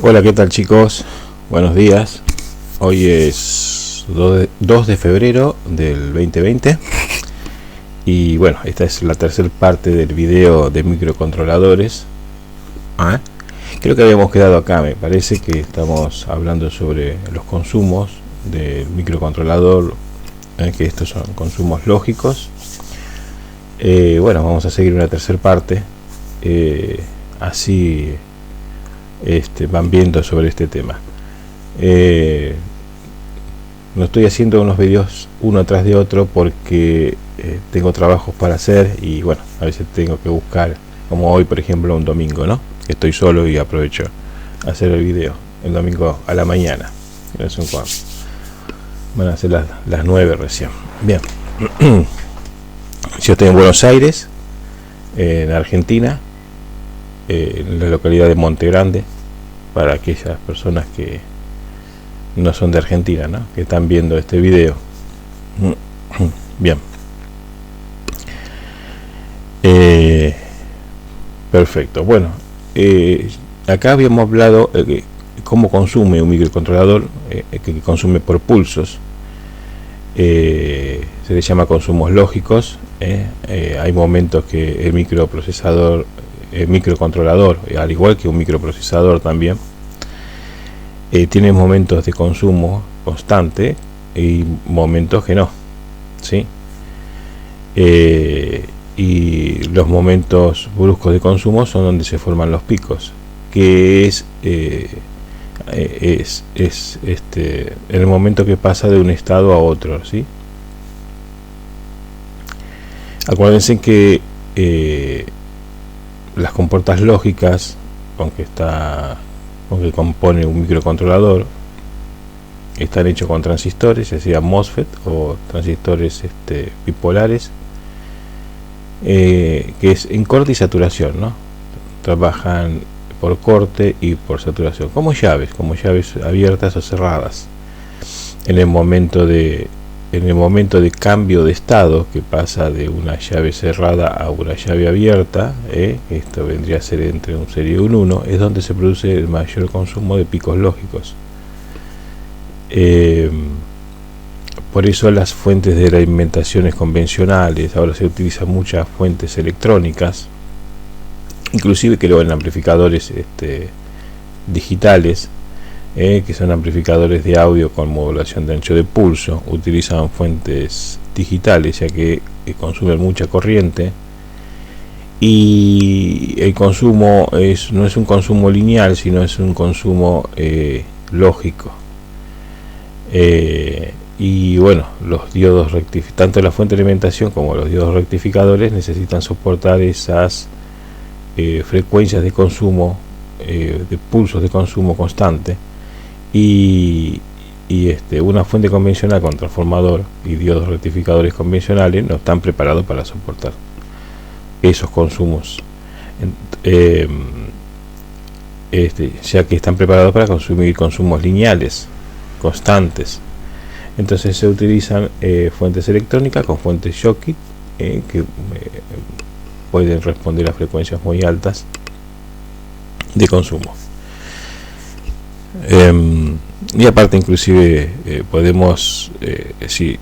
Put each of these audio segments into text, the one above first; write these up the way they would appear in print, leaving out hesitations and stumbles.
Hola, ¿qué tal chicos? Buenos días. Hoy es 2 de febrero del 2020 y bueno, esta es la tercera parte del video de microcontroladores. Creo que habíamos quedado acá, me parece que estamos hablando sobre los consumos del microcontrolador, que estos son consumos lógicos. Bueno, vamos a seguir una tercera parte, así van viendo sobre este tema. No estoy haciendo unos vídeos uno atrás de otro porque tengo trabajos para hacer y bueno, a veces tengo que buscar, como hoy por ejemplo un domingo, ¿no? Que estoy solo y aprovecho a hacer el video el domingo a la mañana. Van a ser las 9 recién. Bien. Yo estoy en Buenos Aires, en Argentina, en la localidad de Monte Grande, para aquellas personas que no son de Argentina, ¿no? Que están viendo este video. Bien. Perfecto. Bueno, acá habíamos hablado de cómo consume un microcontrolador, que consume por pulsos. Se le llama consumos lógicos. Hay momentos que el microcontrolador, al igual que un microprocesador también, tiene momentos de consumo constante y momentos que no, ¿sí? Y los momentos bruscos de consumo son donde se forman los picos, que es el momento que pasa de un estado a otro, ¿sí? Acuérdense que las compuertas lógicas con que compone un microcontrolador están hechos con transistores, ya sea MOSFET o transistores bipolares, que es en corte y saturación, ¿no? Trabajan por corte y por saturación, como llaves abiertas o cerradas. En el momento de cambio de estado, que pasa de una llave cerrada a una llave abierta, esto vendría a ser entre un 0 y un 1, es donde se produce el mayor consumo de picos lógicos. Por eso las fuentes de alimentaciones convencionales, ahora se utilizan muchas fuentes electrónicas, inclusive creo en amplificadores digitales, que son amplificadores de audio con modulación de ancho de pulso, utilizan fuentes digitales ya que consumen mucha corriente, y el consumo no es un consumo lineal, sino es un consumo lógico. Y bueno, los diodos tanto la fuente de alimentación como los diodos rectificadores necesitan soportar esas frecuencias de consumo, de pulsos de consumo constante, y una fuente convencional con transformador y diodos rectificadores convencionales no están preparados para soportar esos consumos, ya que están preparados para consumir consumos lineales constantes. Entonces se utilizan fuentes electrónicas con fuentes Schottky, que pueden responder a frecuencias muy altas de consumo. Y aparte inclusive podemos, si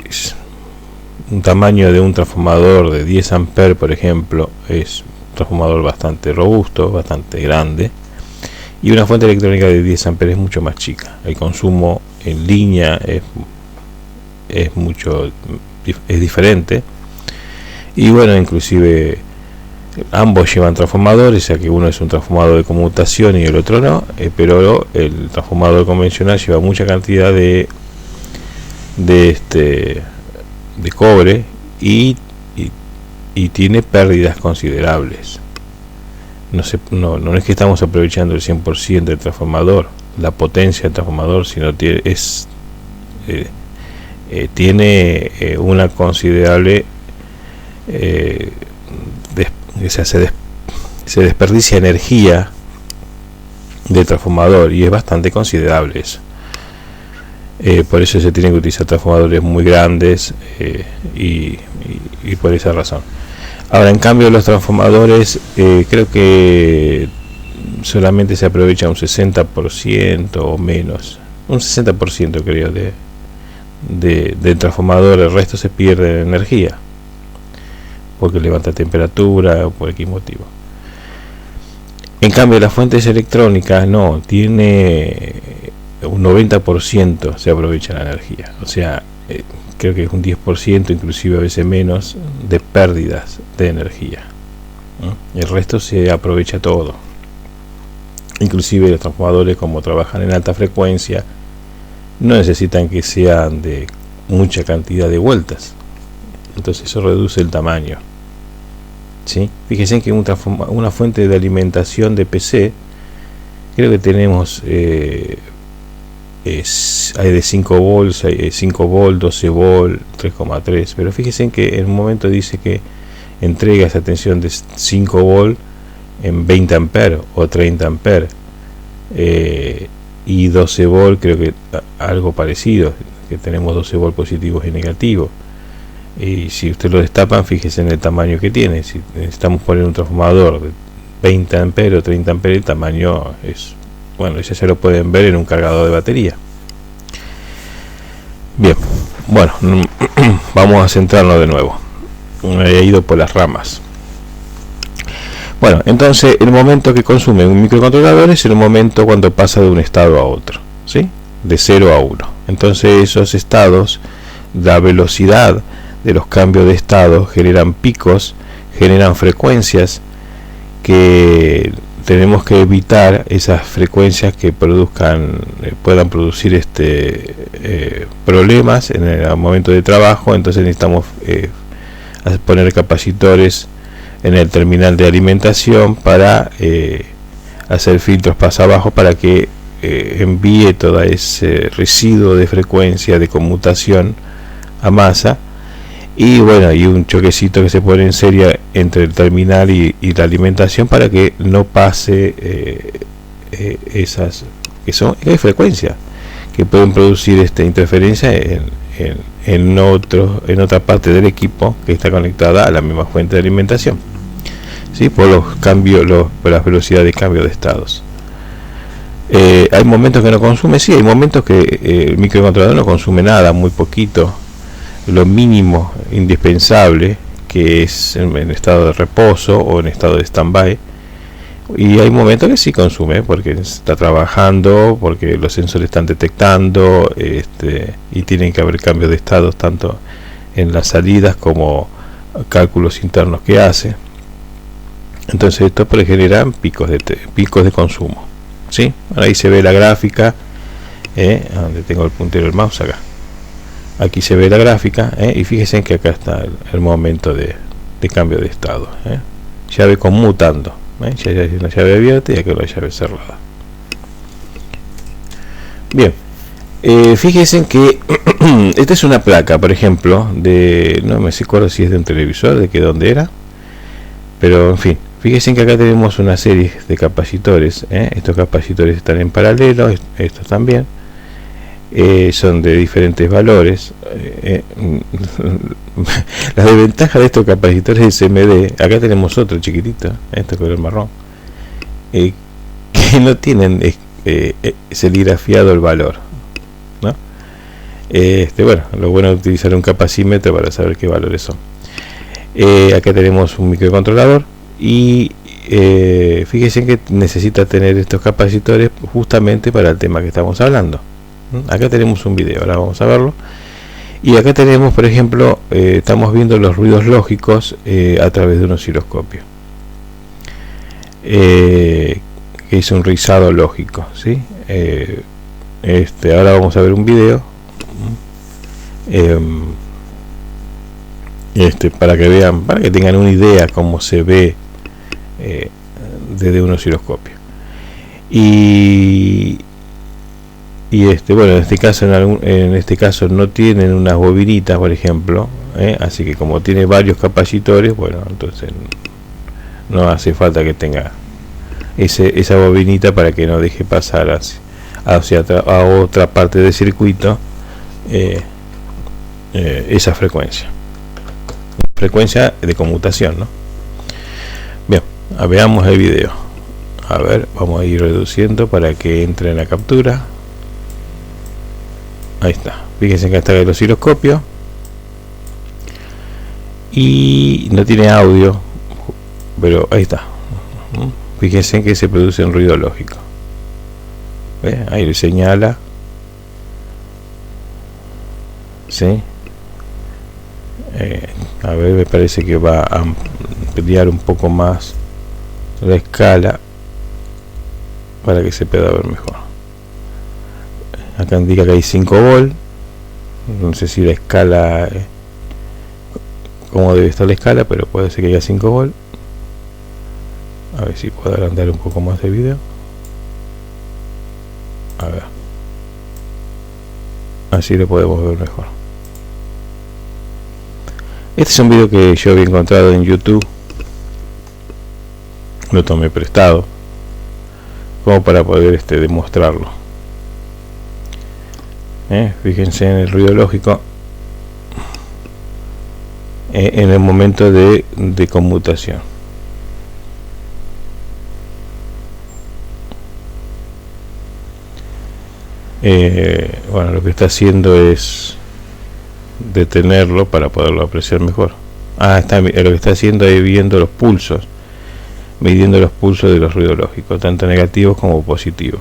un tamaño de un transformador de 10 amperes por ejemplo, es un transformador bastante robusto, bastante grande, y una fuente electrónica de 10 amperes es mucho más chica. El consumo en línea es diferente, y bueno, inclusive ambos llevan transformadores, ya que uno es un transformador de conmutación y el otro no, pero el transformador convencional lleva mucha cantidad de cobre y tiene pérdidas considerables. No es que estamos aprovechando el 100% del transformador, la potencia del transformador, sino tiene una considerable se desperdicia energía del transformador, y es bastante considerable eso. Por eso se tienen que utilizar transformadores muy grandes, y por esa razón. Ahora, en cambio, los transformadores creo que solamente se aprovecha un 60% o menos, un 60% creo del transformador. El resto se pierde en energía porque levanta temperatura o por X motivo. En cambio las fuentes electrónicas no, tiene un 90% se aprovecha la energía, o sea, creo que es un 10%, inclusive a veces menos, de pérdidas de energía. El resto se aprovecha todo, inclusive los transformadores, como trabajan en alta frecuencia, no necesitan que sean de mucha cantidad de vueltas, entonces eso reduce el tamaño. ¿Sí? Fíjense que una fuente de alimentación de PC, creo que tenemos hay de 5 volts, hay 5 volt, 12 volt, 3,3, pero fíjense que en un momento dice que entrega esa tensión de 5 volt en 20 amperes o 30 amperes, y 12 volt creo que algo parecido, que tenemos 12 volt positivos y negativos. Y si usted lo destapan, fíjese en el tamaño que tiene. Si necesitamos poner un transformador de 20 amperes o 30 amperes, el tamaño es, bueno, ya se lo pueden ver en un cargador de batería. Bien, bueno, vamos a centrarnos de nuevo. He ido por las ramas. Bueno, entonces el momento que consume un microcontrolador es el momento cuando pasa de un estado a otro, ¿sí? De 0 a 1. Entonces esos estados, la velocidad de los cambios de estado generan picos, generan frecuencias que tenemos que evitar, esas frecuencias que puedan producir problemas en el momento de trabajo. Entonces necesitamos poner capacitores en el terminal de alimentación para hacer filtros paso abajo para que envíe todo ese residuo de frecuencia de conmutación a masa. Y bueno, hay un choquecito que se pone en serie entre el terminal y la alimentación para que no pase esas que son frecuencias que pueden producir interferencia en otra parte del equipo que está conectada a la misma fuente de alimentación, ¿sí? Por los cambios, por las velocidades de cambio de estados. Hay momentos que no consume, sí, hay momentos que el microcontrolador no consume nada, muy poquito, lo mínimo indispensable, que es en estado de reposo o en estado de stand-by. Y hay momentos que sí consume porque está trabajando, porque los sensores están detectando, y tienen que haber cambios de estados tanto en las salidas como cálculos internos que hace. Entonces esto genera picos de consumo, ¿sí? Ahí se ve la gráfica, donde tengo el puntero del mouse acá. Aquí se ve la gráfica, y fíjense que acá está el momento de cambio de estado, llave conmutando, ya hay una llave abierta y acá una llave cerrada. Bien, fíjense que esta es una placa, por ejemplo, no me acuerdo si es de un televisor, de dónde era, pero en fin, fíjense que acá tenemos una serie de capacitores, estos capacitores están en paralelo, estos también. Son de diferentes valores. La desventaja de estos capacitores SMD, acá tenemos otro chiquitito, color marrón, que no tienen serigrafiado el valor, ¿no? Bueno, lo bueno es utilizar un capacímetro para saber qué valores son. Acá tenemos un microcontrolador y fíjense que necesita tener estos capacitores justamente para el tema que estamos hablando. Acá tenemos un video, ahora vamos a verlo. Y acá tenemos, por ejemplo, estamos viendo los ruidos lógicos a través de un osciloscopio, que es un rizado lógico, ¿sí? Ahora vamos a ver un video, para que vean, para que tengan una idea cómo se ve desde un osciloscopio. Bueno, en este caso no tienen unas bobinitas, por ejemplo, así que como tiene varios capacitores, bueno, entonces no hace falta que tenga esa bobinita para que no deje pasar a otra parte del circuito esa frecuencia de conmutación, ¿no? Bien, veamos el video. A ver, vamos a ir reduciendo para que entre en la captura. Ahí está. Fíjense que está el osciloscopio y no tiene audio, pero ahí está. Fíjense que se produce un ruido lógico. ¿Ve? Ahí le señala. ¿Sí? A ver, me parece que va a ampliar un poco más la escala para que se pueda ver mejor. Acá indica que hay 5 volt. No sé si la escala, cómo debe estar la escala, pero puede ser que haya 5 volt. A ver si puedo agrandar un poco más el video. A ver, así lo podemos ver mejor. Este es un video que yo había encontrado en YouTube, lo tomé prestado como para poder demostrarlo. Fíjense en el ruido lógico en el momento de conmutación. Bueno, lo que está haciendo es detenerlo para poderlo apreciar mejor. Lo que está haciendo es midiendo los pulsos de los ruidos lógicos, tanto negativos como positivos.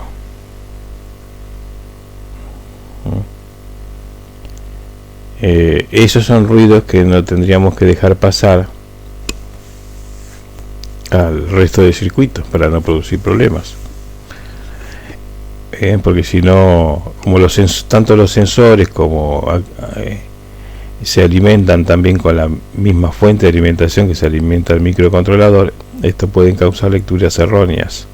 Esos son ruidos que no tendríamos que dejar pasar al resto del circuito para no producir problemas, porque si no, como tanto los sensores como se alimentan también con la misma fuente de alimentación que se alimenta el microcontrolador, esto pueden causar lecturas erróneas.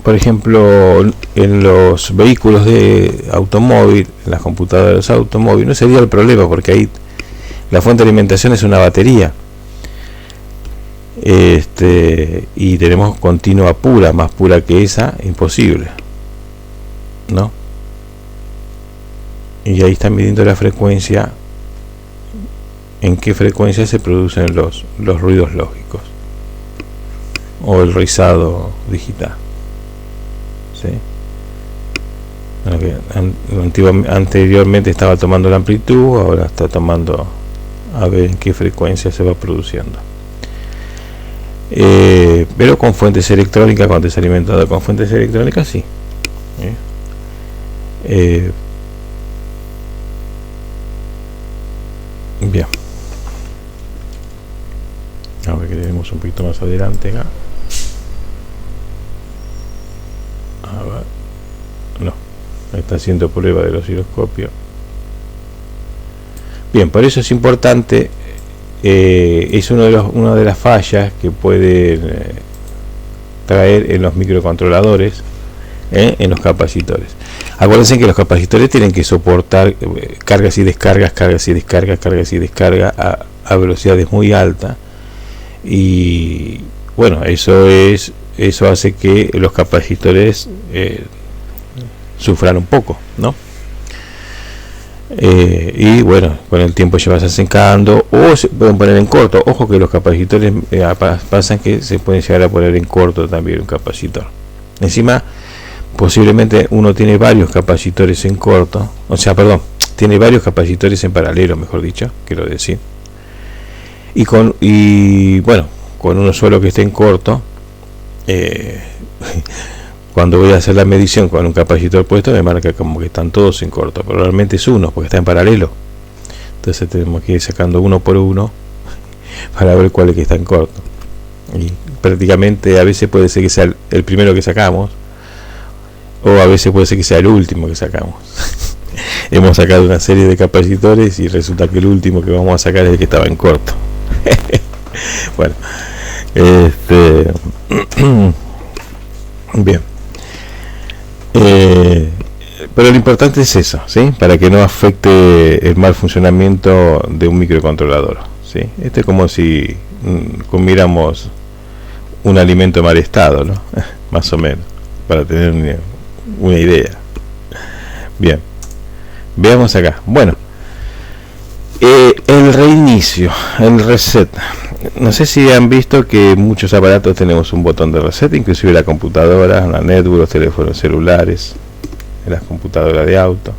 Por ejemplo, en los vehículos de automóvil, en las computadoras automóviles, no sería el problema porque ahí la fuente de alimentación es una batería, y tenemos continua pura, más pura que esa, imposible, ¿no? Y ahí están midiendo la frecuencia, en qué frecuencia se producen los ruidos lógicos o el rizado digital. ¿Sí? Anteriormente estaba tomando la amplitud, ahora está tomando a ver en qué frecuencia se va produciendo. Pero con fuentes electrónicas, cuando es alimentado con fuentes electrónicas, sí. Bien, a ver que tenemos un poquito más adelante acá. A ver, no, está haciendo prueba del osciloscopio. Bien, por eso es importante, es una de las fallas que pueden traer en los microcontroladores, en los capacitores. Acuérdense que los capacitores tienen que soportar cargas y descargas, cargas y descargas, cargas y descargas a velocidades muy altas, y bueno, eso hace que los capacitores sufran un poco, ¿no? Y bueno, con el tiempo ya vas secando, o se pueden poner en corto. Ojo que los capacitores pasan que se pueden llegar a poner en corto también un capacitor. Encima, posiblemente uno tiene varios capacitores en corto, tiene varios capacitores en paralelo, mejor dicho, quiero decir. Y bueno, con uno solo que esté en corto, cuando voy a hacer la medición con un capacitor puesto, me marca como que están todos en corto, pero realmente es uno, porque está en paralelo. Entonces tenemos que ir sacando uno por uno para ver cuál es que está en corto. Y prácticamente a veces puede ser que sea el primero que sacamos, o a veces puede ser que sea el último que sacamos. Hemos sacado una serie de capacitores y resulta que el último que vamos a sacar es el que estaba en corto. Bueno, bien, pero lo importante es eso, ¿sí? Para que no afecte el mal funcionamiento de un microcontrolador, ¿sí? Es como si comiéramos un alimento mal estado, ¿no? Más o menos, para tener una idea. Bien, veamos acá. Bueno, el reinicio, el reset, no sé si han visto que muchos aparatos tenemos un botón de reset, inclusive la computadora, la netbook, los teléfonos celulares, las computadoras de auto.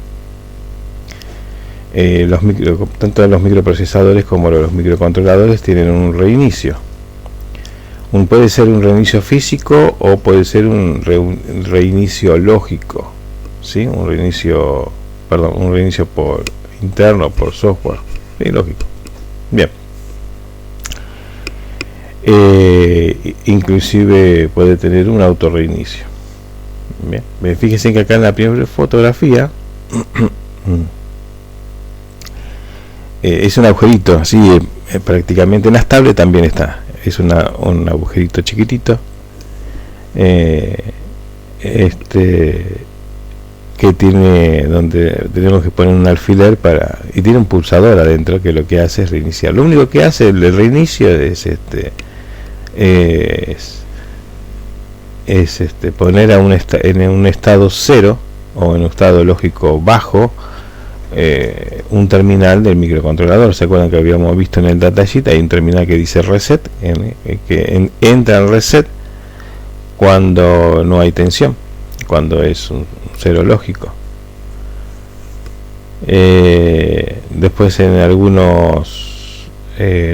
Tanto los microprocesadores como los microcontroladores tienen un reinicio. Puede ser un reinicio físico o puede ser un reinicio lógico, ¿sí? Un reinicio por interno, por software, ¿sí? Lógico. Bien. Inclusive puede tener un auto reinicio. Bien. Fíjense que acá en la primera fotografía es un agujerito, así prácticamente en las tablets también está. Es un agujerito chiquitito, que tiene, donde tenemos que poner un alfiler y tiene un pulsador adentro que lo que hace es reiniciar. Lo único que hace el reinicio es poner en un estado cero o en un estado lógico bajo un terminal del microcontrolador. ¿Se acuerdan que habíamos visto en el datasheet? Hay un terminal que dice reset, entra en reset cuando no hay tensión, cuando es un cero lógico. Después en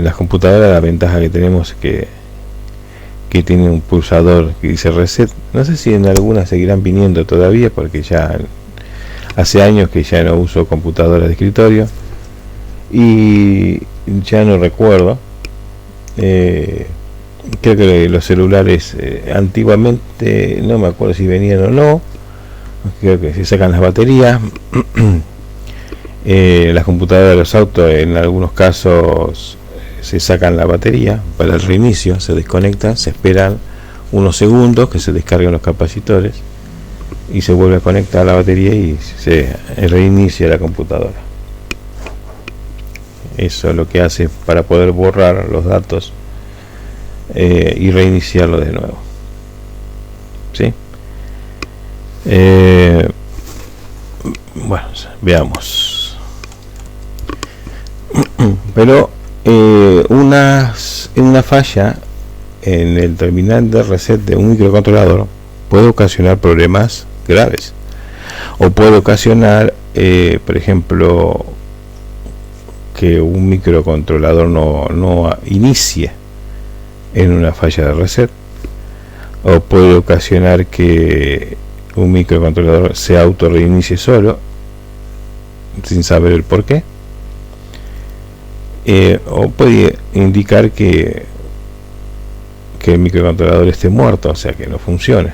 las computadoras la ventaja que tenemos es que tiene un pulsador que dice reset. No sé si en algunas seguirán viniendo todavía, porque ya hace años que ya no uso computadoras de escritorio y ya no recuerdo. Creo que los celulares antiguamente, no me acuerdo si venían o no, creo que se sacan las baterías. Las computadoras de los autos en algunos casos se sacan la batería para el reinicio, se desconectan, se esperan unos segundos que se descarguen los capacitores y se vuelve a conectar la batería y se reinicia la computadora. Eso es lo que hace para poder borrar los datos y reiniciarlo de nuevo, ¿sí? Bueno, veamos. Pero una falla en el terminal de reset de un microcontrolador puede ocasionar problemas graves, o puede ocasionar, por ejemplo, que un microcontrolador no inicie en una falla de reset, o puede ocasionar que un microcontrolador se auto reinicie solo sin saber el por qué, o puede indicar que el microcontrolador esté muerto, o sea que no funcione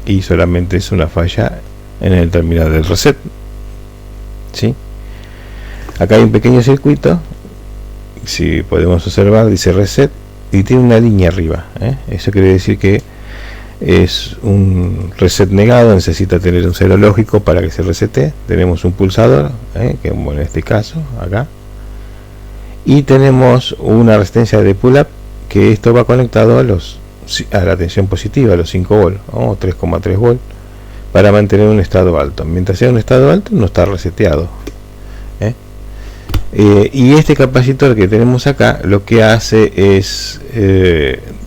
y solamente es una falla en el terminal del reset, ¿sí? Acá hay un pequeño circuito, si podemos observar, dice reset y tiene una línea arriba, eso quiere decir que es un reset negado, necesita tener un cero lógico para que se resete. Tenemos un pulsador, que en este caso acá, y tenemos una resistencia de pull-up, que esto va conectado a la tensión positiva, a los 5 volts o 3,3 volts, para mantener un estado alto. Mientras sea un estado alto no está reseteado, y este capacitor que tenemos acá lo que hace es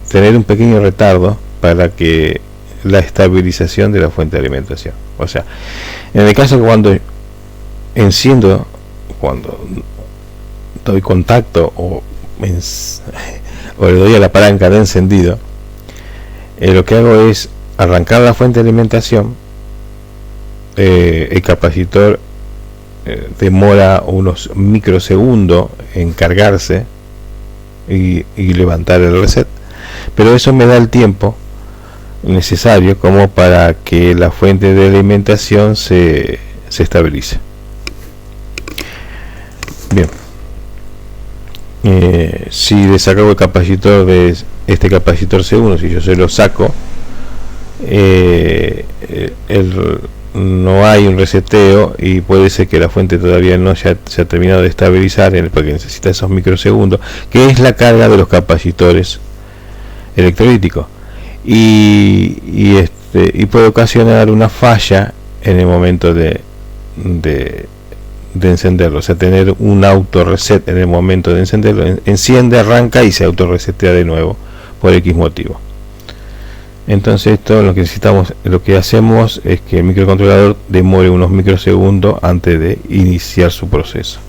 tener un pequeño retardo para que la estabilización de la fuente de alimentación. O sea, en el caso que cuando enciendo, cuando doy contacto o le doy a la palanca de encendido, lo que hago es arrancar la fuente de alimentación. El capacitor demora unos microsegundos en cargarse y levantar el reset, pero eso me da el tiempo necesario como para que la fuente de alimentación se estabilice. Bien, si le saco el capacitor de este capacitor C1, si yo se lo saco, no hay un reseteo y puede ser que la fuente todavía no se ha terminado de estabilizar, porque necesita esos microsegundos, que es la carga de los capacitores electrolíticos, y puede ocasionar una falla en el momento de de encenderlo, o sea, tener un auto reset en el momento de encenderlo. Enciende, arranca y se auto resetea de nuevo por X motivo. Entonces esto lo que necesitamos, lo que hacemos es que el microcontrolador demore unos microsegundos antes de iniciar su proceso.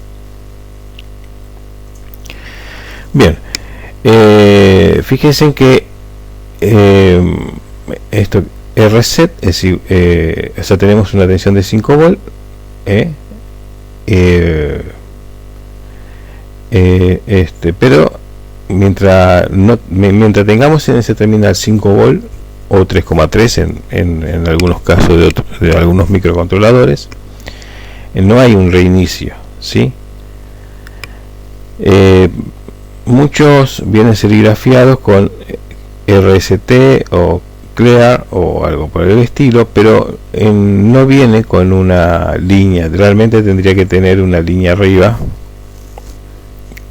Bien, fíjense que esto el reset es decir, o sea, tenemos una tensión de 5 volt, pero mientras tengamos en ese terminal 5 volt o 3,3 en algunos casos de algunos microcontroladores, no hay un reinicio, ¿sí? Muchos vienen serigrafiados con RST o Clear o algo por el estilo, pero no viene con una línea. Realmente tendría que tener una línea arriba,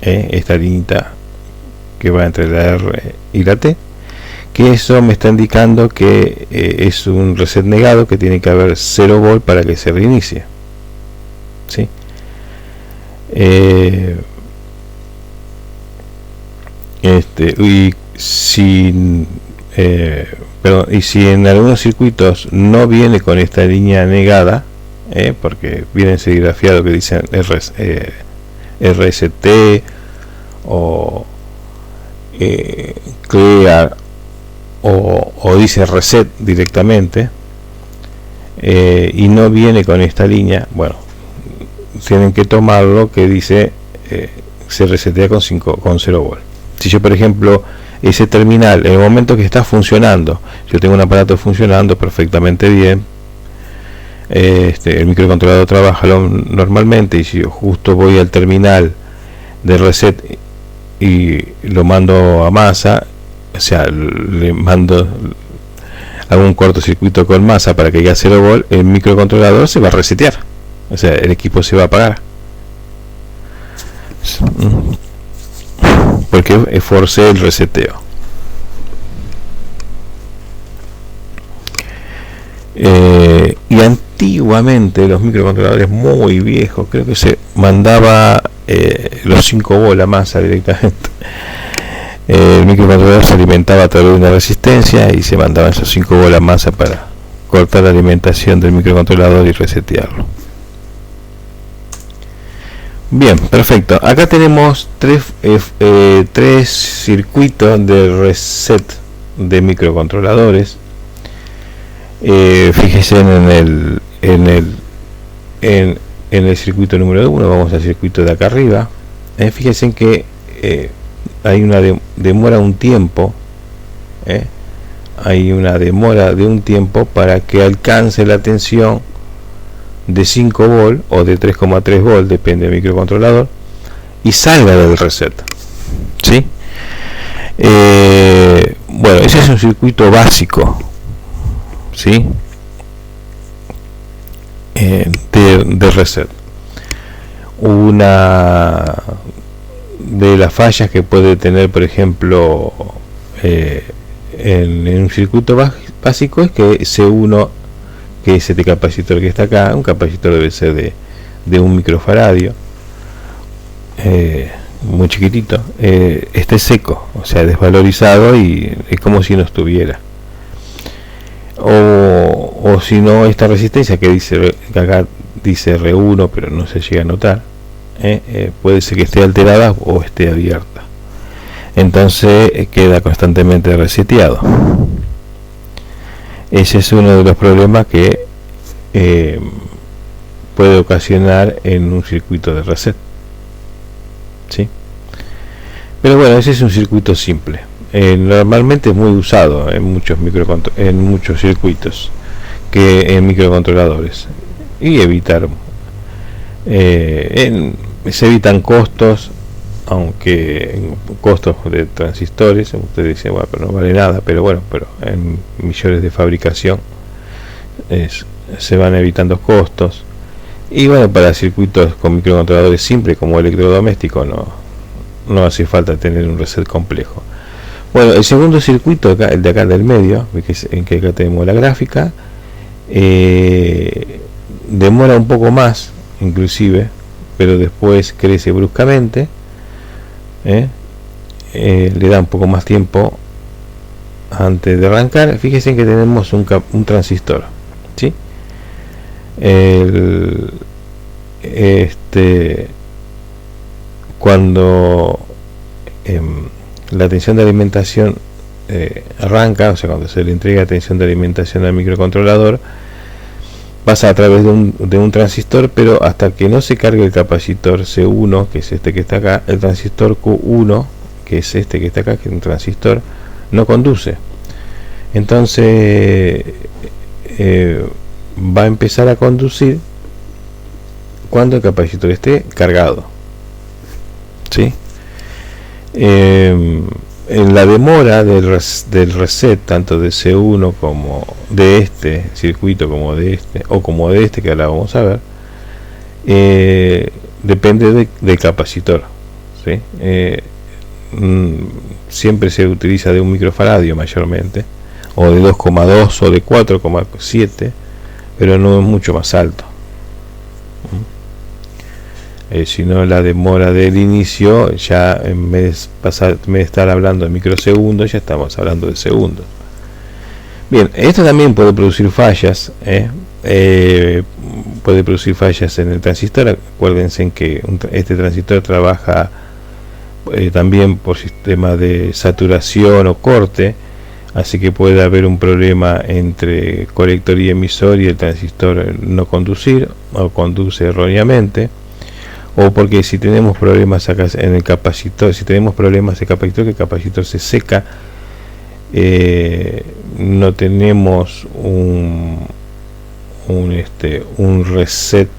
esta liñita que va entre la R y la T, que eso me está indicando que es un reset negado, que tiene que haber 0 volt para que se reinicie, ¿sí? Y si en algunos circuitos no viene con esta línea negada, porque vienen serigrafiados que dicen RST o Clear o dice reset directamente, y no viene con esta línea, bueno, tienen que tomarlo que dice se resetea con 0 volt. Si yo, por ejemplo, ese terminal en el momento que está funcionando, yo tengo un aparato funcionando perfectamente bien, el microcontrolador trabaja normalmente, y si yo justo voy al terminal de reset y lo mando a masa, o sea, hago un cortocircuito con masa para que llegue a 0 volt, el microcontrolador se va a resetear, o sea, el equipo se va a apagar, porque forcé el reseteo. Y antiguamente los microcontroladores muy viejos, creo que se mandaba los 5 volt a masa directamente. El microcontrolador se alimentaba a través de una resistencia y se mandaban esos 5 volt a masa para cortar la alimentación del microcontrolador y resetearlo. Bien, perfecto. Acá tenemos tres circuitos de reset de microcontroladores. Fíjense en el circuito número 1. Vamos al circuito de acá arriba. Fíjense que hay una demora un tiempo. Hay una demora de un tiempo para que alcance la tensión de 5 volt o de 3,3 volt, depende del microcontrolador, y salga del reset, ¿sí? Bueno, ese es un circuito básico, ¿sí? De reset. Una de las fallas que puede tener, por ejemplo, en un circuito básico, es que C1, que es este capacitor que está acá, un capacitor debe ser de 1 microfaradio, muy chiquitito, esté seco, o sea, desvalorizado, y es como si no estuviera. O si no, esta resistencia que acá dice R1, pero no se llega a notar, puede ser que esté alterada o esté abierta, entonces queda constantemente reseteado. Ese es uno de los problemas que puede ocasionar en un circuito de reset, ¿sí? Pero bueno, ese es un circuito simple. Normalmente es muy usado en muchos circuitos, que en microcontroladores, y se evitan costos, aunque costos de transistores, ustedes dicen, bueno, pero no vale nada, pero bueno, pero en millones de fabricación se van evitando costos. Y bueno, para circuitos con microcontroladores simples como electrodoméstico no hace falta tener un reset complejo. Bueno, el segundo circuito, acá, el de acá del medio, en que acá tenemos la gráfica, demora un poco más, inclusive, pero después crece bruscamente, le da un poco más tiempo antes de arrancar. Fíjense que tenemos un transistor, ¿sí? Cuando la tensión de alimentación arranca, o sea, cuando se le entrega tensión de alimentación al microcontrolador, pasa a través de un transistor, pero hasta que no se cargue el capacitor C1, que es este que está acá, el transistor Q1, que es este que está acá, que es un transistor, no conduce. Entonces va a empezar a conducir cuando el capacitor esté cargado, ¿sí? En la demora del reset, tanto de C1 como de este circuito, como de este que ahora vamos a ver, depende del capacitor, ¿sí? Siempre se utiliza de un microfaradio mayormente, o de 2,2 o de 4,7, pero no es mucho más alto. Si no, la demora del inicio, ya en vez de estar hablando de microsegundos, ya estamos hablando de segundos. Bien, esto también puede producir fallas, puede producir fallas en el transistor. Acuérdense en que este transistor trabaja también por sistema de saturación o corte, así que puede haber un problema entre colector y emisor y el transistor no conducir o conduce erróneamente, o porque si tenemos problemas acá en el capacitor, si tenemos problemas de capacitor, que el capacitor se seca, no tenemos un reset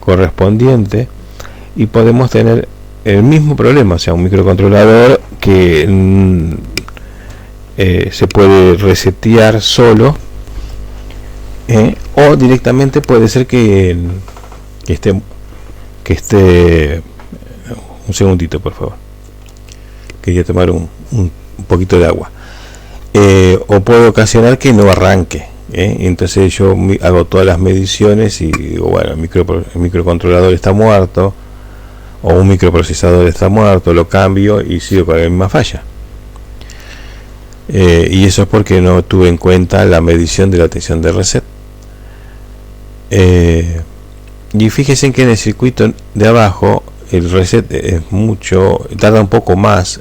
correspondiente, y podemos tener el mismo problema, o sea, un microcontrolador que se puede resetear solo, o directamente puede ser que esté un segundito, por favor, quería tomar un poquito de agua, o puede ocasionar que no arranque, entonces yo hago todas las mediciones y digo, bueno, el microcontrolador está muerto, o un microprocesador está muerto, lo cambio y sigo con la misma falla. Y eso es porque no tuve en cuenta la medición de la tensión de reset. Y fíjense que en el circuito de abajo el reset es tarda un poco más,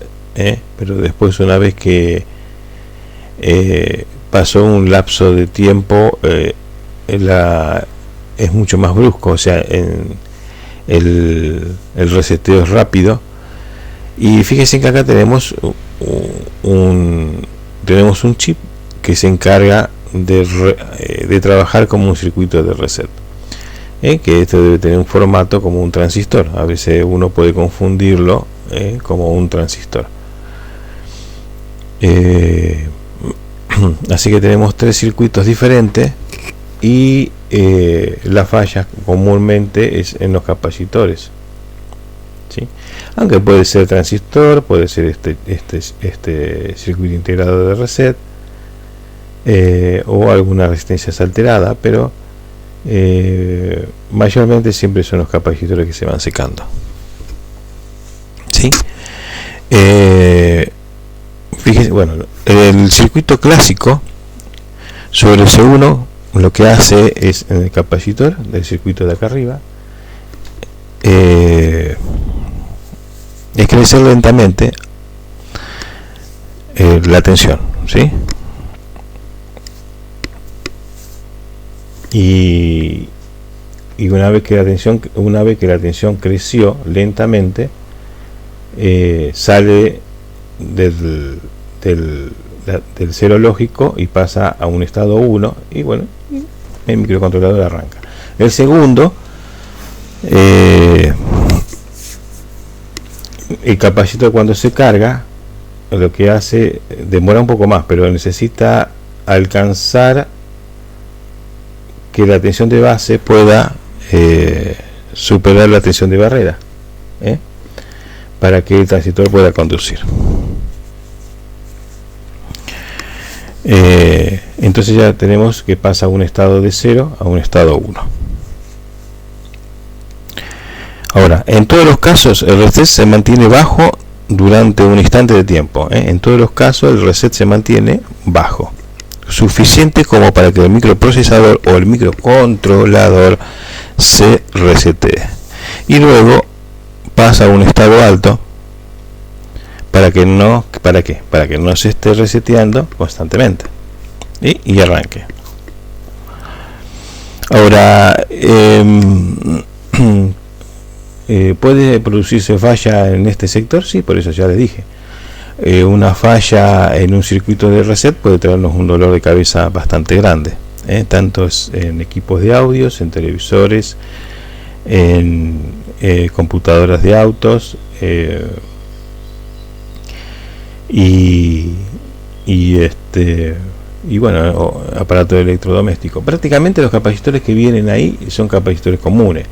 pero después, una vez que pasó un lapso de tiempo, es mucho más brusco, o sea, el reseteo es rápido. Y fíjense que acá tenemos un chip que se encarga de trabajar como un circuito de reset, que esto debe tener un formato como un transistor. A veces uno puede confundirlo como un transistor. Así que tenemos tres circuitos diferentes, y la falla comúnmente es en los capacitores, ¿sí? Aunque puede ser transistor, puede ser este circuito integrado de reset, o alguna resistencia alterada, pero mayormente siempre son los capacitores que se van secando, ¿sí? Fíjense, bueno, el circuito clásico sobre el C1 lo que hace es, en el capacitor del circuito de acá arriba, es crecer lentamente la tensión, ¿sí? Y una vez que la tensión creció lentamente, sale del cero lógico y pasa a un estado 1, y bueno, el microcontrolador arranca. El segundo, el capacitor, cuando se carga, lo que hace, demora un poco más, pero necesita alcanzar que la tensión de base pueda superar la tensión de barrera, para que el transistor pueda conducir. Entonces ya tenemos que pasa a un estado de 0 a un estado 1. Ahora, en todos los casos el reset se mantiene bajo durante un instante de tiempo. En todos los casos el reset se mantiene bajo, suficiente como para que el microprocesador o el microcontrolador se resete, y luego pasa a un estado alto para que no se esté reseteando constantemente y arranque. Ahora, ¿puede producirse falla en este sector? Sí, por eso ya les dije. Una falla en un circuito de reset puede traernos un dolor de cabeza bastante grande, tanto en equipos de audios, en televisores, en computadoras de autos, y bueno, aparatos electrodomésticos. Prácticamente los capacitores que vienen ahí son capacitores comunes.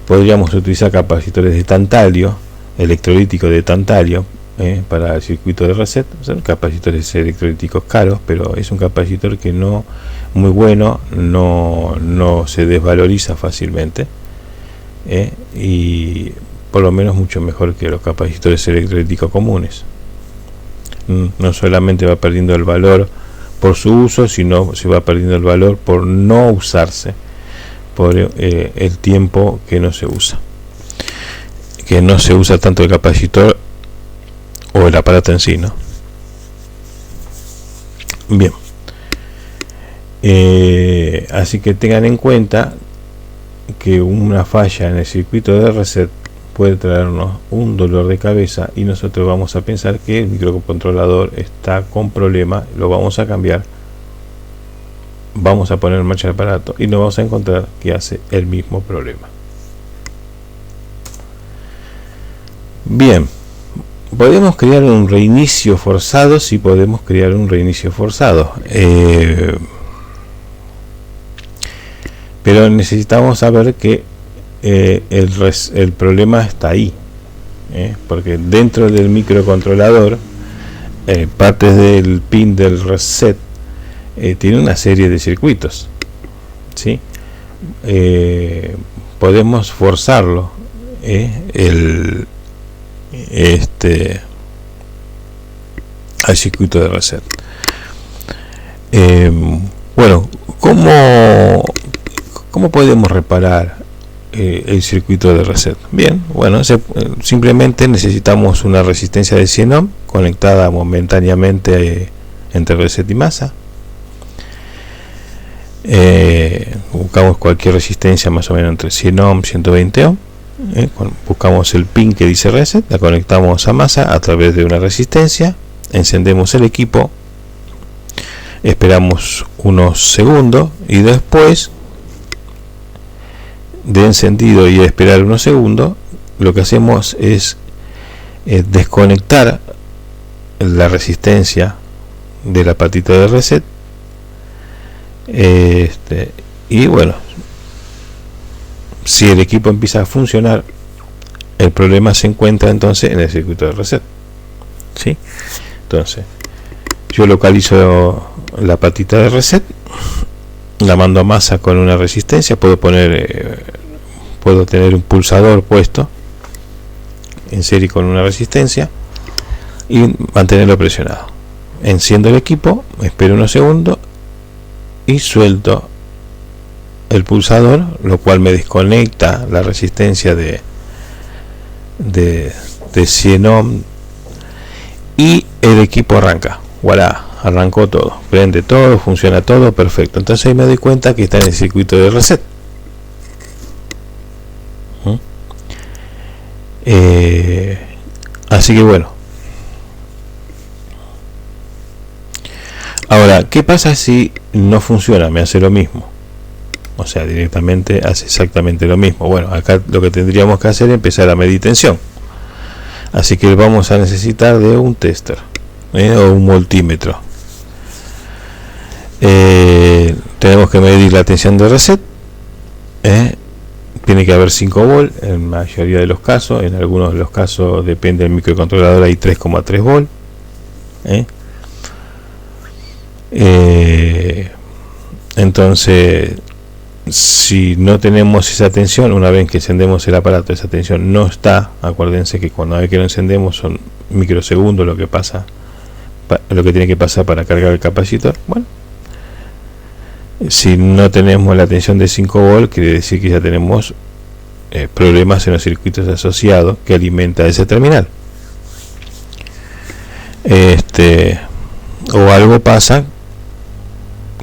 Podríamos utilizar capacitores de tantalio, electrolíticos de tantalio, para el circuito de reset. Son capacitores electrolíticos caros, pero es un capacitor que no muy bueno, no se desvaloriza fácilmente, y por lo menos mucho mejor que los capacitores electrolíticos comunes. No solamente va perdiendo el valor por su uso, sino se va perdiendo el valor por no usarse, por el tiempo que no se usa tanto el capacitor o el aparato en sí, ¿no? Bien, así que tengan en cuenta que una falla en el circuito de reset puede traernos un dolor de cabeza, y nosotros vamos a pensar que el microcontrolador está con problema, lo vamos a cambiar, vamos a poner en marcha el aparato y nos vamos a encontrar que hace el mismo problema. Bien, podemos crear un reinicio forzado. Sí, podemos crear un reinicio forzado, pero necesitamos saber que el problema está ahí, porque dentro del microcontrolador, partes del pin del reset tiene una serie de circuitos, ¿sí? Podemos forzarlo, al circuito de reset. Bueno, ¿cómo podemos reparar el circuito de reset? Bien, bueno, simplemente necesitamos una resistencia de 100 ohm conectada momentáneamente entre reset y masa. Buscamos cualquier resistencia más o menos entre 100 ohm y 120 ohm. Buscamos el pin que dice reset, la conectamos a masa a través de una resistencia, encendemos el equipo, esperamos unos segundos, y después de encendido y esperar unos segundos, lo que hacemos es desconectar la resistencia de la patita de reset, y bueno, si el equipo empieza a funcionar, el problema se encuentra entonces en el circuito de reset, ¿sí? Entonces yo localizo la patita de reset, la mando a masa con una resistencia, puedo tener un pulsador puesto en serie con una resistencia y mantenerlo presionado. Enciendo el equipo, espero unos segundos y suelto el pulsador, lo cual me desconecta la resistencia de 100 ohm, y el equipo arranca. Voilà, arrancó todo, prende todo, funciona todo perfecto. Entonces ahí me doy cuenta que está en el circuito de reset. Así que bueno, ahora, ¿qué pasa si no funciona? Me hace lo mismo, o sea, directamente hace exactamente lo mismo. Bueno, acá lo que tendríamos que hacer es empezar a medir tensión, así que vamos a necesitar de un tester, o un multímetro. Tenemos que medir la tensión de reset. Tiene que haber 5 volts en la mayoría de los casos. En algunos de los casos, depende del microcontrolador, hay 3,3 volts. Entonces Si no tenemos esa tensión, una vez que encendemos el aparato, esa tensión no está. Acuérdense que cuando vez que lo encendemos son microsegundos lo que pasa, lo que tiene que pasar para cargar el capacitor. Bueno, si no tenemos la tensión de 5 volts, quiere decir que ya tenemos problemas en los circuitos asociados que alimenta ese terminal. O algo pasa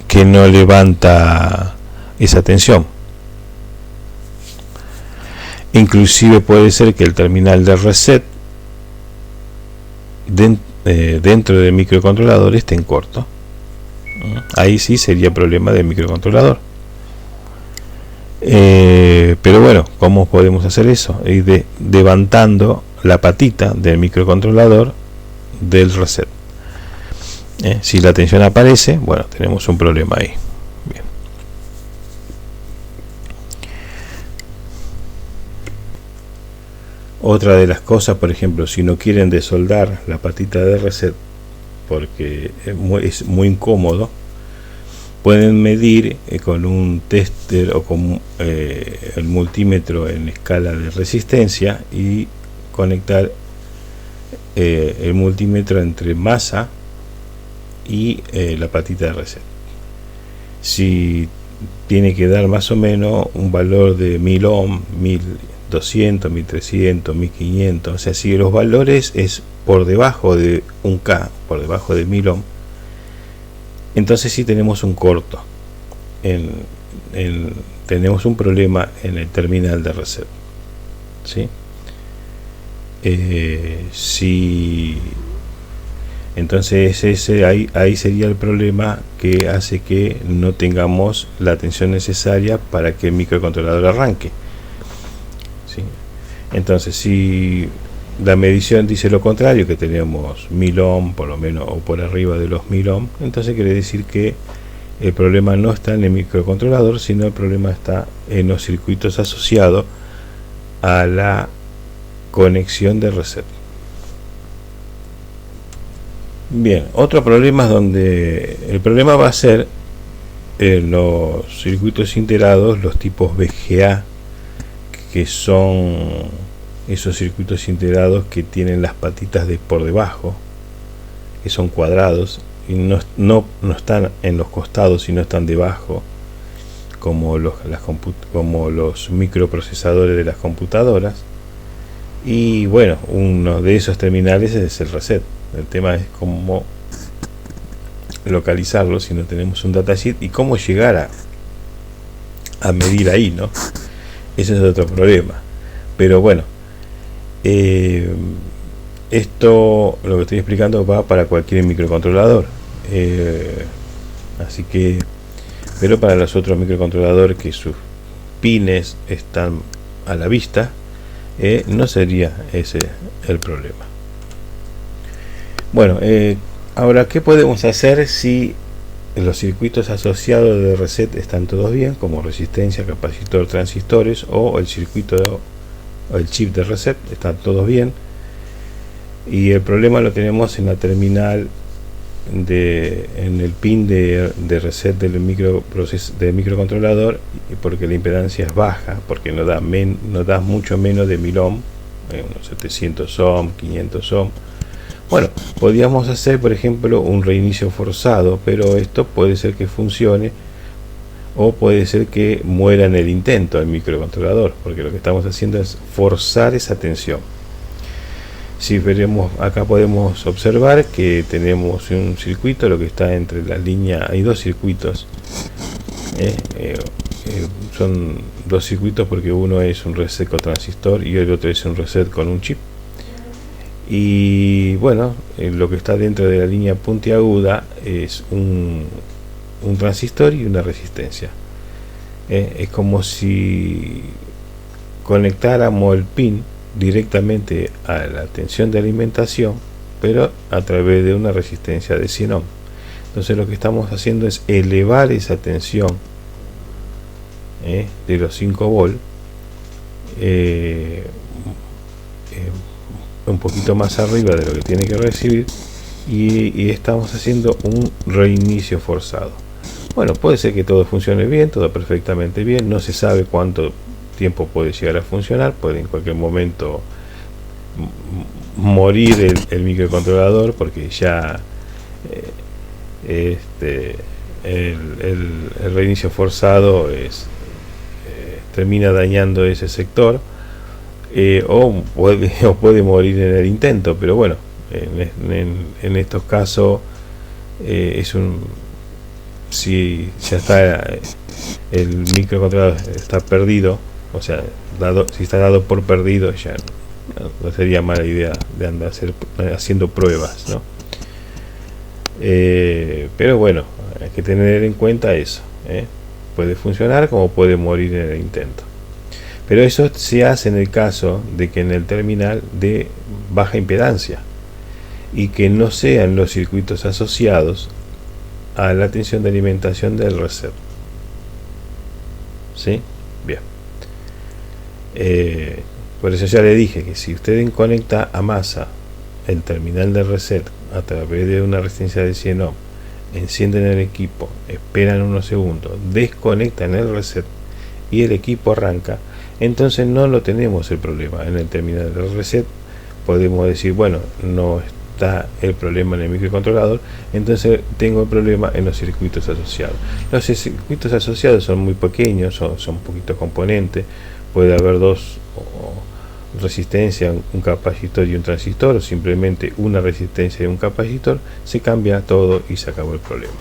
que no levanta esa tensión. Inclusive puede ser que el terminal de reset dentro del microcontrolador esté en corto. Ahí sí sería problema del microcontrolador. Pero bueno, ¿cómo podemos hacer eso? Ir levantando la patita del microcontrolador del reset. Si la tensión aparece, bueno, tenemos un problema ahí. Bien. Otra de las cosas, por ejemplo, si no quieren desoldar la patita de reset porque es muy incómodo, pueden medir con un tester o con el multímetro en escala de resistencia y conectar el multímetro entre masa y la patita de reset. Si tiene que dar más o menos un valor de 1000 ohm, 1200, 1300, 1500, o sea, si los valores es por debajo de 1K, por debajo de 1000 ohm, entonces sí tenemos un corto, tenemos un problema en el terminal de reset, ¿sí? Entonces ahí sería el problema que hace que no tengamos la tensión necesaria para que el microcontrolador arranque, ¿sí? Entonces, si la medición dice lo contrario, que tenemos 1000 ohm por lo menos o por arriba de los 1000 ohm, entonces quiere decir que el problema no está en el microcontrolador, sino el problema está en los circuitos asociados a la conexión de reset. Bien, otro problema es donde el problema va a ser en los circuitos integrados, los tipos VGA, que son esos circuitos integrados que tienen las patitas de por debajo, que son cuadrados y no están en los costados, sino están debajo, como los microprocesadores de las computadoras. Y bueno, uno de esos terminales es el reset. El tema es cómo localizarlo si no tenemos un datasheet y cómo llegar a medir ahí, ¿no? Ese es otro problema. Pero bueno, esto, lo que estoy explicando, va para cualquier microcontrolador. Así que, pero para los otros microcontroladores que sus pines están a la vista, no sería ese el problema. Bueno, ahora, ¿qué podemos hacer si los circuitos asociados de reset están todos bien, como resistencia, capacitor, transistores, o el circuito o el chip de reset están todos bien, y el problema lo tenemos en la terminal en el pin de reset del microcontrolador, porque la impedancia es baja, porque no da mucho menos de 1000 ohm, unos 700 ohm, 500 ohm. Bueno, podríamos hacer, por ejemplo, un reinicio forzado, pero esto puede ser que funcione o puede ser que muera en el intento el microcontrolador, porque lo que estamos haciendo es forzar esa tensión. Si veremos acá, podemos observar que tenemos un circuito, lo que está entre la línea, hay dos circuitos, son dos circuitos porque uno es un reset con transistor y el otro es un reset con un chip. Y bueno, lo que está dentro de la línea puntiaguda es un transistor y una resistencia. Es como si conectáramos el pin directamente a la tensión de alimentación, pero a través de una resistencia de 100 ohm. Entonces lo que estamos haciendo es elevar esa tensión de los 5 volts un poquito más arriba de lo que tiene que recibir, y estamos haciendo un reinicio forzado. Bueno, puede ser que todo funcione bien, todo perfectamente bien, no se sabe cuánto tiempo puede llegar a funcionar, puede en cualquier momento morir el microcontrolador, porque ya el reinicio forzado termina dañando ese sector, o puede morir en el intento. Pero bueno, en estos casos si ya está el microcontrolador está perdido, o sea, si está dado por perdido, ya no sería mala idea de andar haciendo pruebas, ¿no? Pero bueno, hay que tener en cuenta eso, puede funcionar como puede morir en el intento. Pero eso se hace en el caso de que en el terminal de baja impedancia y que no sean los circuitos asociados a la tensión de alimentación del reset. ¿Sí? Bien. Por eso ya le dije que si usted conecta a masa el terminal de reset a través de una resistencia de 100 ohm, encienden el equipo, esperan unos segundos, desconectan el reset y el equipo arranca, entonces no lo tenemos el problema en el terminal del reset. Podemos decir, bueno, no está el problema en el microcontrolador, entonces tengo el problema en los circuitos asociados. Los circuitos asociados son muy pequeños, son poquitos componentes, puede haber dos resistencias, un capacitor y un transistor, o simplemente una resistencia y un capacitor, se cambia todo y se acabó el problema.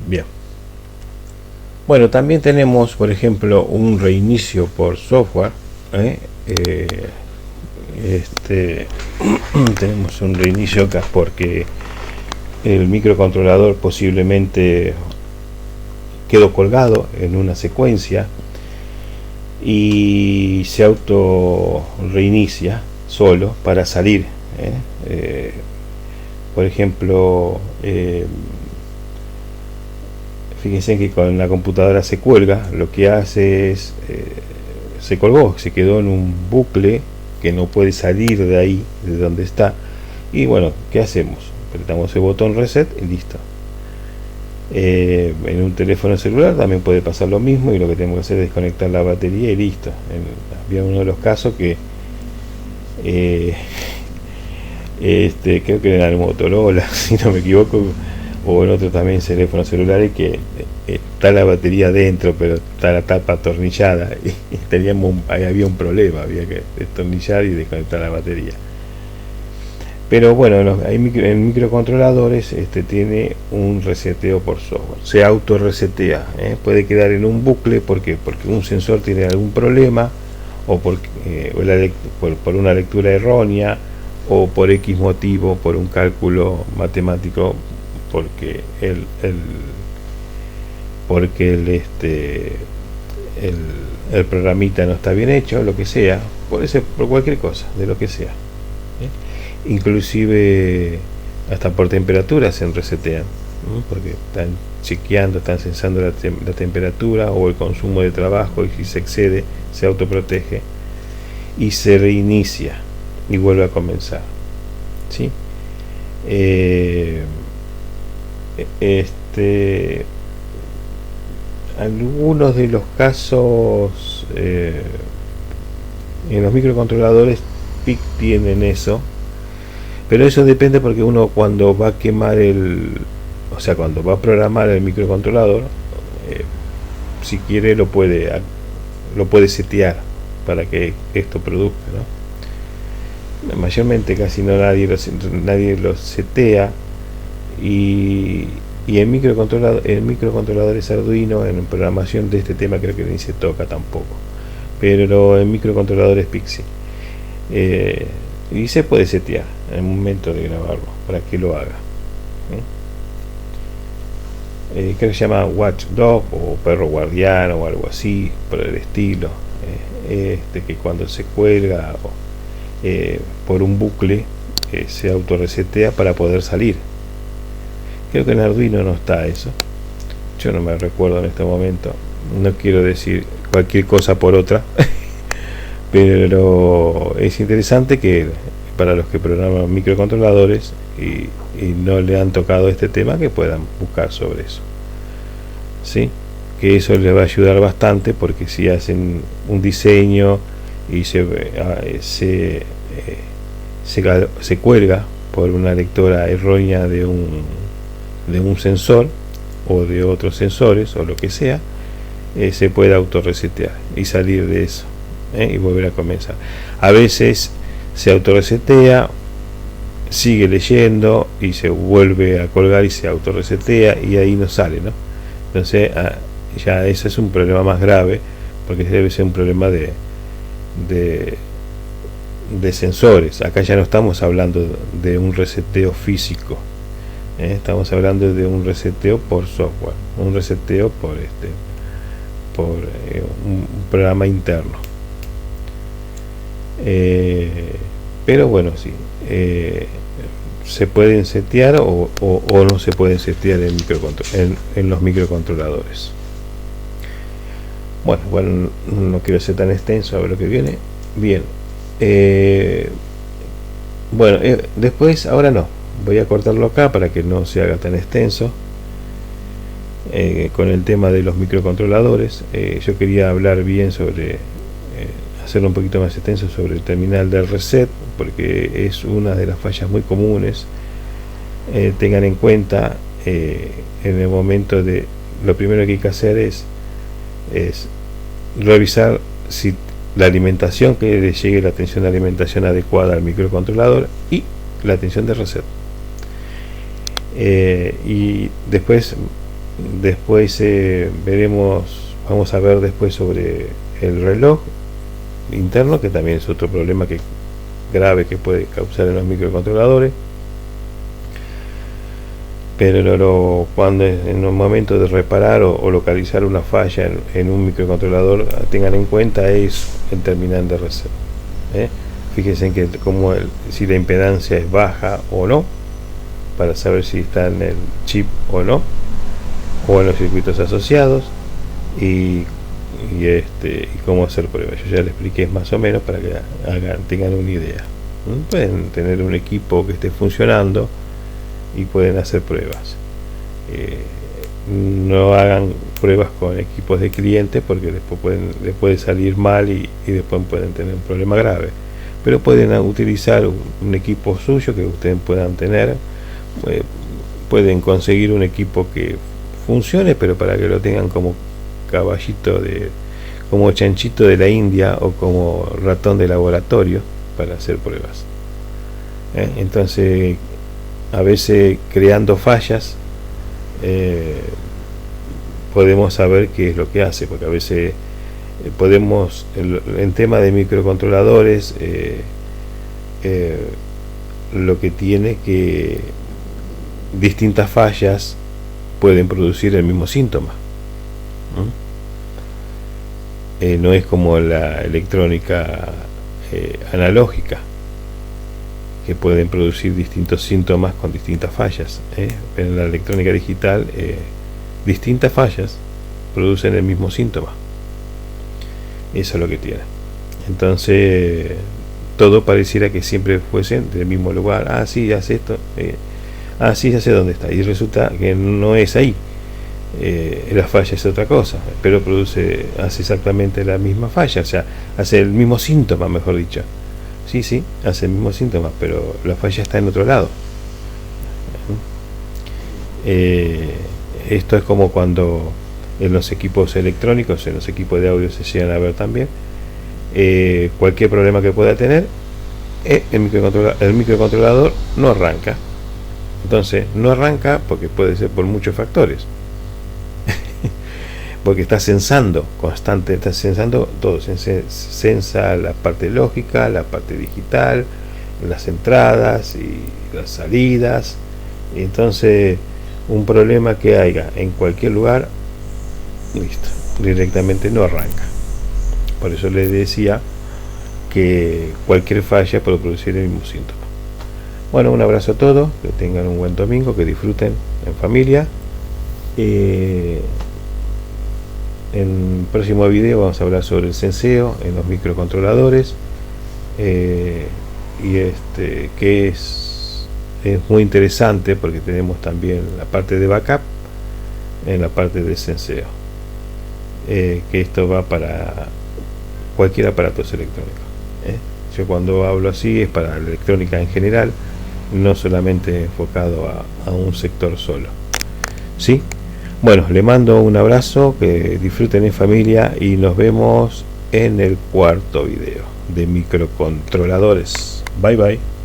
Bien. Bueno, también tenemos, por ejemplo, un reinicio por software. Tenemos un reinicio acá porque el microcontrolador posiblemente quedó colgado en una secuencia y se auto reinicia solo para salir. Por ejemplo, fíjense que con la computadora se cuelga, lo que hace es se colgó, se quedó en un bucle que no puede salir de ahí, de donde está. Y bueno, ¿qué hacemos? Apretamos el botón reset y listo. En un teléfono celular también puede pasar lo mismo, y lo que tenemos que hacer es desconectar la batería y listo. Había uno de los casos que creo que era el Motorola, si no me equivoco, o en otro también teléfonos celulares, que está la batería dentro pero está la tapa atornillada y ahí había un problema, había que destornillar y desconectar la batería. Pero bueno, en microcontroladores tiene un reseteo por software, se auto resetea, puede quedar en un bucle porque un sensor tiene algún problema, o por una lectura errónea, o por X motivo, por un cálculo matemático, porque el programita no está bien hecho, lo que sea, puede ser por cualquier cosa, de lo que sea. Inclusive hasta por temperatura se resetean, porque están chequeando, están sensando la temperatura o el consumo de trabajo, y si se excede se autoprotege y se reinicia y vuelve a comenzar, ¿sí? Algunos de los casos en los microcontroladores PIC tienen eso, pero eso depende, porque uno cuando va a quemar cuando va a programar el microcontrolador, si quiere lo puede setear para que esto produzca, ¿no? Mayormente casi nadie lo setea, y en microcontroladores Arduino, en programación de este tema, creo que ni se toca tampoco, pero en microcontroladores Pixie y se puede setear en el momento de grabarlo para que lo haga. Creo que se llama Watchdog o perro guardián o algo así por el estilo, que cuando se cuelga por un bucle se autorresetea para poder salir. Creo que en Arduino no está eso, yo no me recuerdo en este momento, no quiero decir cualquier cosa por otra pero es interesante que para los que programan microcontroladores y no le han tocado este tema, que puedan buscar sobre eso, ¿sí? Que eso les va a ayudar bastante, porque si hacen un diseño y se cuelga por una lectora errónea de un sensor o de otros sensores o lo que sea, se puede autorresetear y salir de eso, y volver a comenzar. A veces se autorresetea, sigue leyendo y se vuelve a colgar y se autorresetea y ahí no sale, ¿no? Entonces ya ese es un problema más grave, porque debe ser un problema de sensores. Acá ya no estamos hablando de un reseteo físico, estamos hablando de un reseteo por software, un reseteo por un programa interno. Pero bueno, sí, se pueden setear o no se pueden setear en los microcontroladores. Bueno, no quiero ser tan extenso, a ver lo que viene. Bien, bueno, después, ahora no, voy a cortarlo acá para que no se haga tan extenso. Con el tema de los microcontroladores, yo quería hablar bien sobre, hacerlo un poquito más extenso sobre el terminal de reset, porque es una de las fallas muy comunes. Tengan en cuenta, en el momento de, lo primero que hay que hacer es revisar si la alimentación, que le llegue la tensión de alimentación adecuada al microcontrolador, y la tensión de reset. Y después vamos a ver después sobre el reloj interno, que también es otro problema grave que puede causar en los microcontroladores. Pero cuando en un momento de reparar o localizar una falla en un microcontrolador, tengan en cuenta es el terminal de reset. Fíjense en que si la impedancia es baja o no, para saber si está en el chip o no, o en los circuitos asociados, y cómo hacer pruebas. Yo ya les expliqué más o menos para que tengan una idea. Pueden tener un equipo que esté funcionando y pueden hacer pruebas. No hagan pruebas con equipos de clientes, porque después les puede salir mal y después pueden tener un problema grave. Pero pueden utilizar un equipo suyo que ustedes puedan tener. Pueden conseguir un equipo que funcione, pero para que lo tengan como caballito como chanchito de la India o como ratón de laboratorio para hacer pruebas. Entonces, a veces creando fallas, podemos saber qué es lo que hace, porque a veces podemos, en tema de microcontroladores, lo que tiene que distintas fallas pueden producir el mismo síntoma. No es como la electrónica analógica, que pueden producir distintos síntomas con distintas fallas. Pero en la electrónica digital, distintas fallas producen el mismo síntoma. Eso es lo que tiene. Entonces, todo pareciera que siempre fuesen del mismo lugar. Sí, hace esto. Sí, ya sé dónde está. Y resulta que no es ahí. La falla es otra cosa, pero hace exactamente la misma falla, o sea, hace el mismo síntoma, mejor dicho. Sí, hace el mismo síntoma, pero la falla está en otro lado. Esto es como cuando en los equipos electrónicos, en los equipos de audio se llegan a ver también, cualquier problema que pueda tener, el microcontrolador no arranca. Entonces, no arranca porque puede ser por muchos factores. Porque está censando está censando todo, censa la parte lógica, la parte digital, las entradas y las salidas. Y entonces, un problema que haya en cualquier lugar, listo, directamente no arranca. Por eso les decía que cualquier falla puede producir el mismo síntoma. Bueno, un abrazo a todos, que tengan un buen domingo, que disfruten en familia. En el próximo video vamos a hablar sobre el senseo en los microcontroladores, que es muy interesante porque tenemos también la parte de backup en la parte de senseo, que esto va para cualquier aparato electrónico. Yo cuando hablo así es para la electrónica en general, no solamente enfocado a un sector solo. ¿Sí? Bueno, le mando un abrazo, que disfruten en familia y nos vemos en el cuarto video de microcontroladores. Bye bye.